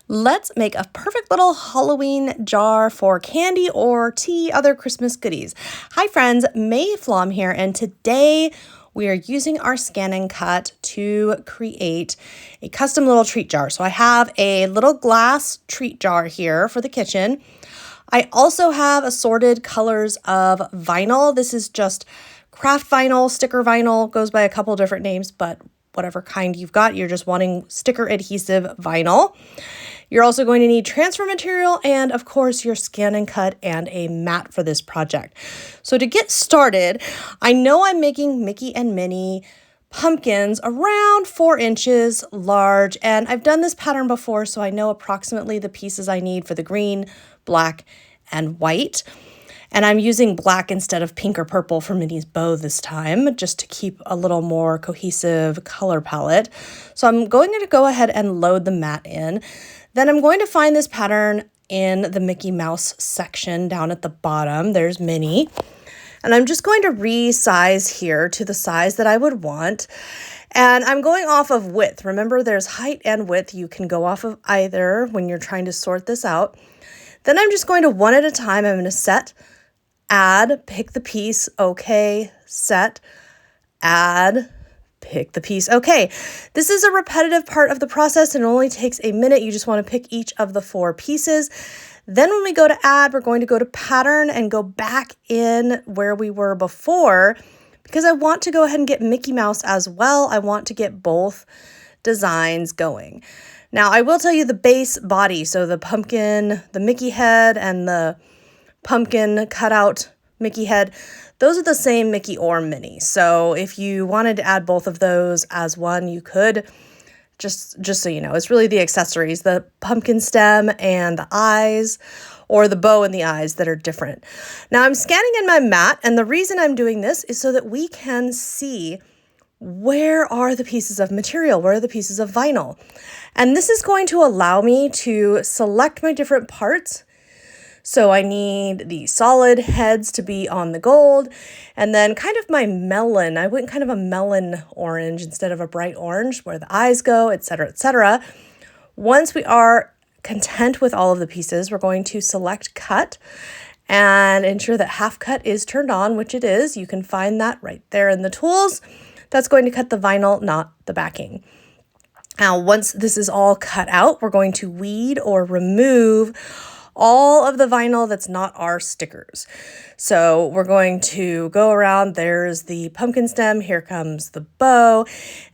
Let's make a perfect little Halloween jar for candy or tea, other Christmas goodies. Hi friends, Mayflom here, and today we are using our ScanNCut to create a custom little treat jar. So I have a little glass treat jar here for the kitchen. I also have assorted colors of vinyl. This is just craft vinyl, sticker vinyl, goes by a couple different names, but whatever kind you've got, you're just wanting sticker adhesive vinyl. You're also going to need transfer material and of course your ScanNCut and a mat for this project. So to get started, I know I'm making Mickey and Minnie pumpkins around 4 inches large, and I've done this pattern before, so I know approximately the pieces I need for the green, black, and white. And I'm using black instead of pink or purple for Minnie's bow this time, just to keep a little more cohesive color palette. So I'm going to go ahead and load the mat in. Then I'm going to find this pattern in the Mickey Mouse section down at the bottom. There's Minnie. And I'm just going to resize here to the size that I would want. And I'm going off of width. Remember, there's height and width. You can go off of either when you're trying to sort this out. Then I'm just going to one at a time. I'm going to set, add, pick the piece, okay, set, add, pick the piece, okay. This is a repetitive part of the process and it only takes a minute. You just want to pick each of the 4 pieces. Then when we go to add, we're going to go to pattern and go back in where we were before, because I want to go ahead and get Mickey Mouse as well. I want to get both designs going. Now I will tell you the base body, so the pumpkin, the Mickey head and the pumpkin cutout Mickey head, those are the same Mickey or Minnie. So if you wanted to add both of those as one, you could. Just so you know, it's really the accessories, the pumpkin stem and the eyes, or the bow and the eyes that are different. Now I'm scanning in my mat, and the reason I'm doing this is so that we can see where are the pieces of material, where are the pieces of vinyl. And this is going to allow me to select my different parts. So I need the solid heads to be on the gold, and then kind of my melon. I went kind of a melon orange instead of a bright orange where the eyes go, etc., etc. Once we are content with all of the pieces, we're going to select cut and ensure that half cut is turned on, which it is. You can find that right there in the tools. That's going to cut the vinyl, not the backing. Now, once this is all cut out, we're going to weed or remove all of the vinyl that's not our stickers. So we're going to go around. There's the pumpkin stem. Here comes the bow.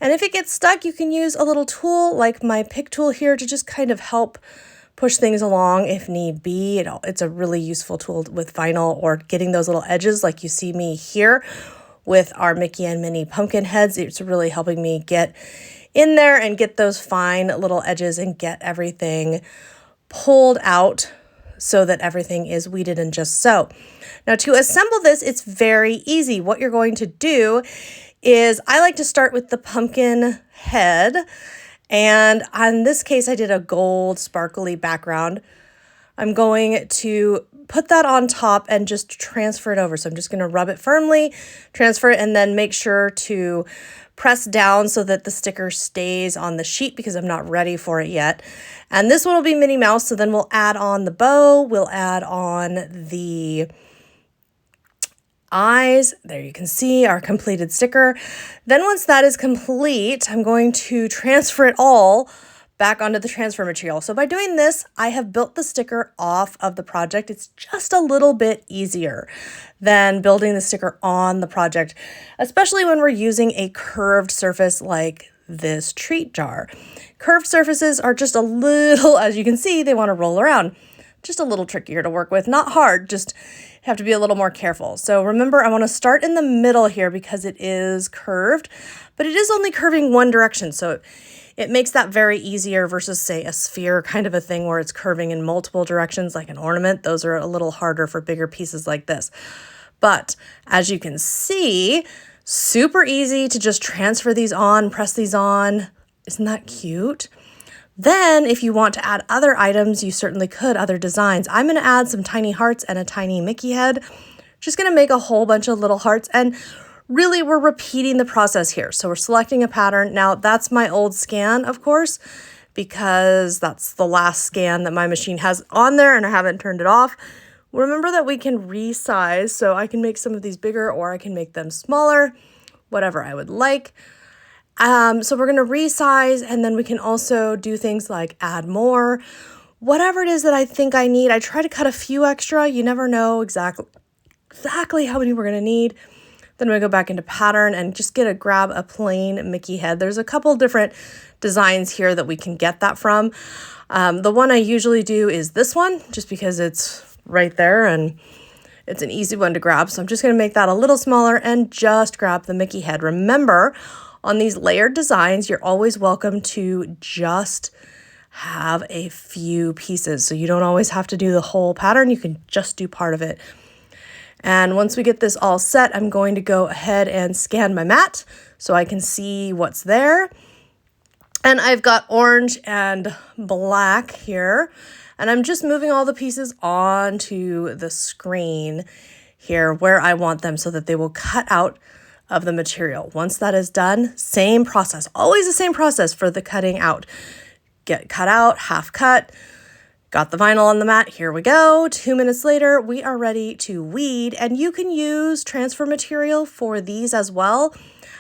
And if it gets stuck, you can use a little tool like my pick tool here to just kind of help push things along if need be. It's a really useful tool with vinyl, or getting those little edges like you see me here with our Mickey and Minnie pumpkin heads. It's really helping me get in there and get those fine little edges and get everything pulled out so that everything is weeded and just so. Now to assemble this, it's very easy. What you're going to do is, I like to start with the pumpkin head. And in this case, I did a gold sparkly background. I'm going to put that on top and just transfer it over. So I'm just going to rub it firmly, transfer it, and then make sure to press down so that the sticker stays on the sheet, because I'm not ready for it yet. And this one will be Minnie Mouse. So then we'll add on the bow. We'll add on the eyes. There you can see our completed sticker. Then once that is complete, I'm going to transfer it all back onto the transfer material. So by doing this, I have built the sticker off of the project. It's just a little bit easier than building the sticker on the project, especially when we're using a curved surface like this treat jar. Curved surfaces are just a little, as you can see, they want to roll around. Just a little trickier to work with. Not hard, just have to be a little more careful. So remember, I want to start in the middle here because it is curved, but it is only curving one direction. So it makes that very easier versus, say, a sphere kind of a thing where it's curving in multiple directions like an ornament. Those are a little harder for bigger pieces like this. But as you can see, super easy to just transfer these on, press these on. Isn't that cute? Then if you want to add other items, you certainly could, other designs. I'm going to add some tiny hearts and a tiny Mickey head. Just going to make a whole bunch of little hearts, and really we're repeating the process here. So we're selecting a pattern. Now that's my old scan, of course. because that's the last scan that my machine has on there and I haven't turned it off. Remember that we can resize, so I can make some of these bigger or I can make them smaller, whatever I would like. So we're going to resize, and then we can also do things like add more, whatever it is that I think I need. I try to cut a few extra. You never know exactly how many we're going to need. Then we go back into pattern and just grab a plain Mickey head. There's a couple different designs here that we can get that from. The one I usually do is this one, just because it's right there and it's an easy one to grab. So I'm just going to make that a little smaller and just grab the Mickey head. Remember, on these layered designs, you're always welcome to just have a few pieces. So you don't always have to do the whole pattern. You can just do part of it. And once we get this all set, I'm going to go ahead and scan my mat so I can see what's there. And I've got orange and black here. And I'm just moving all the pieces onto the screen here where I want them so that they will cut out of the material. Once that is done, same process, always the same process for the cutting out. Get cut out, half cut. Got the vinyl on the mat, here we go. 2 minutes later, we are ready to weed, and you can use transfer material for these as well.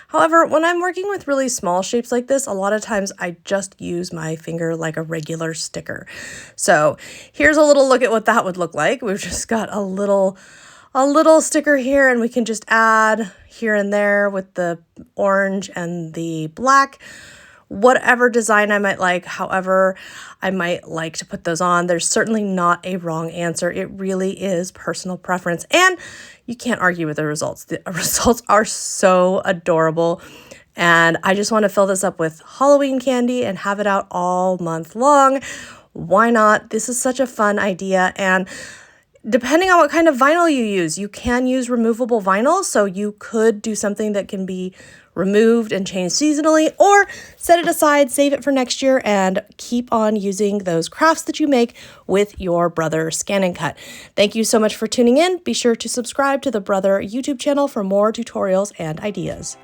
However, when I'm working with really small shapes like this, a lot of times I just use my finger like a regular sticker. So here's a little look at what that would look like. We've just got a little sticker here, and we can just add here and there with the orange and the black. Whatever design I might like, however I might like to put those on. There's certainly not a wrong answer. It really is personal preference, and you can't argue with the results. The results are so adorable, and I just want to fill this up with Halloween candy and have it out all month long. Why not? This is such a fun idea, and depending on what kind of vinyl you use, you can use removable vinyl, so you could do something that can be removed and changed seasonally, or set it aside, save it for next year, and keep on using those crafts that you make with your Brother ScanNCut. Thank you so much for tuning in. Be sure to subscribe to the Brother YouTube channel for more tutorials and ideas.